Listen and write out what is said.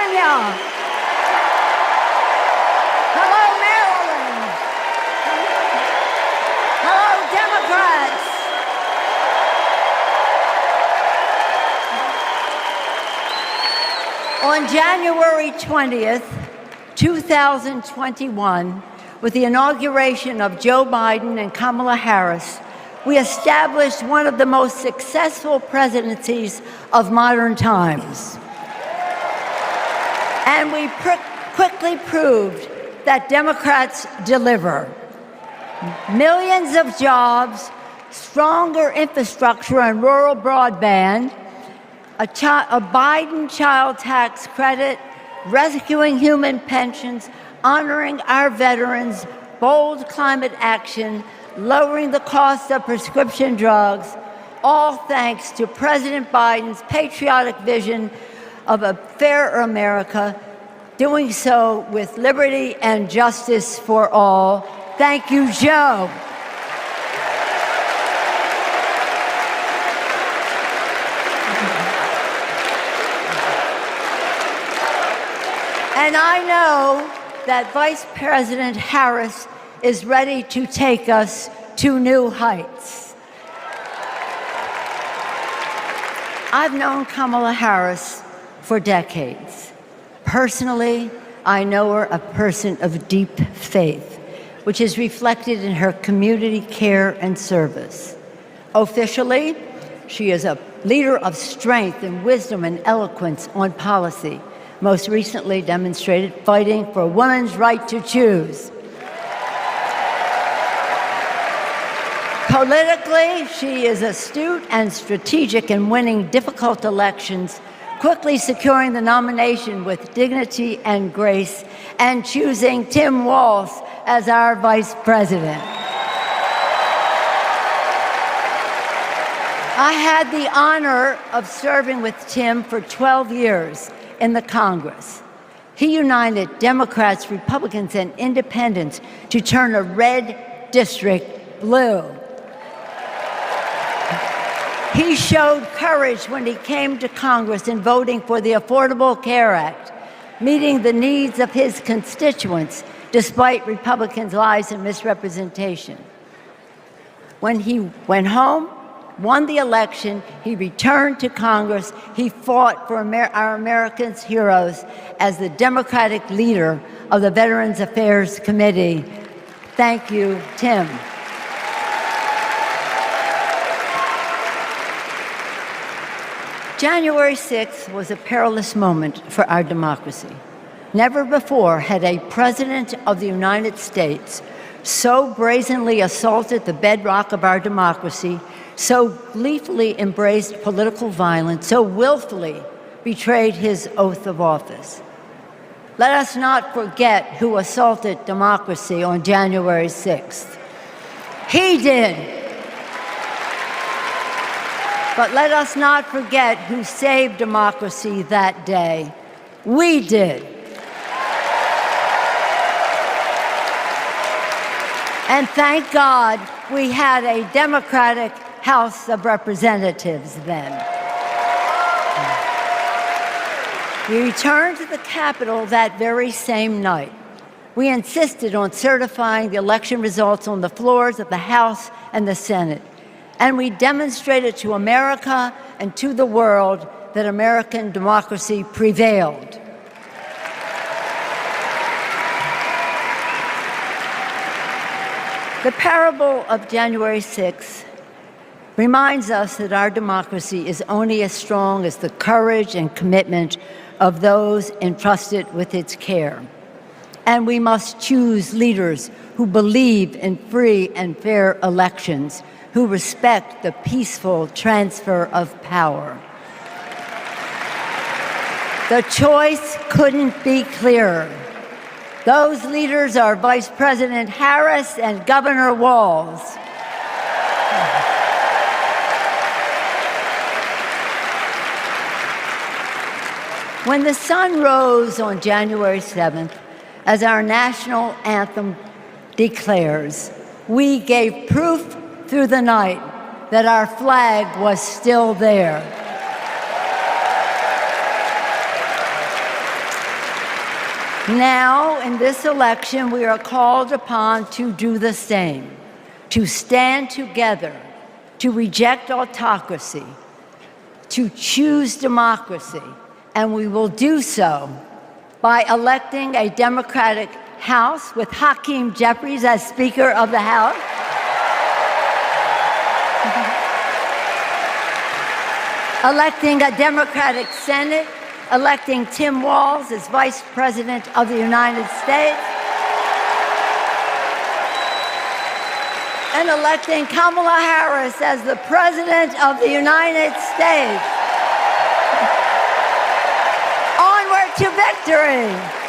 California. Hello, Maryland. Hello, Democrats. On January 20th, 2021, with the inauguration of Joe Biden and Kamala Harris, we established one of the most successful presidencies of modern times. And we quickly proved that Democrats deliver. Millions of jobs, stronger infrastructure and rural broadband, a Biden child tax credit, rescuing human pensions, honoring our veterans, bold climate action, lowering the cost of prescription drugs, all thanks to President Biden's patriotic vision of a fairer America, doing so with liberty and justice for all. Thank you, Joe. And I know that Vice President Harris is ready to take us to new heights. I've known Kamala Harris for decades. Personally, I know her a person of deep faith, which is reflected in her community care and service. Officially, she is a leader of strength and wisdom and eloquence on policy, most recently demonstrated fighting for women's right to choose. Politically, she is astute and strategic in winning difficult elections, quickly securing the nomination with dignity and grace, and choosing Tim Walz as our vice president. I had the honor of serving with Tim for 12 years in the Congress. He united Democrats, Republicans, and independents to turn a red district blue. He showed courage when he came to Congress in voting for the Affordable Care Act, meeting the needs of his constituents despite Republicans' lies and misrepresentation. When he went home, won the election, he returned to Congress. He fought for our Americans' heroes as the Democratic leader of the Veterans Affairs Committee. Thank you, Tim. January 6th was a perilous moment for our democracy. Never before had a president of the United States so brazenly assaulted the bedrock of our democracy, so gleefully embraced political violence, so willfully betrayed his oath of office. Let us not forget who assaulted democracy on January 6th. He did. But let us not forget who saved democracy that day. We did. And thank God we had a Democratic House of Representatives then. We returned to the Capitol that very same night. We insisted on certifying the election results on the floors of the House and the Senate. And we demonstrated to America and to the world that American democracy prevailed. The parable of January 6th reminds us that our democracy is only as strong as the courage and commitment of those entrusted with its care. And we must choose leaders who believe in free and fair elections, who respect the peaceful transfer of power. The choice couldn't be clearer. Those leaders are Vice President Harris and Governor Walz. When the sun rose on January 7th, as our national anthem declares, we gave proof through the night that our flag was still there. Now, in this election, we are called upon to do the same, to stand together, to reject autocracy, to choose democracy, and we will do so by electing a Democratic House with Hakeem Jeffries as Speaker of the House, electing a Democratic Senate, electing Tim Walz as Vice President of the United States, and electing Kamala Harris as the President of the United States. Onward to victory!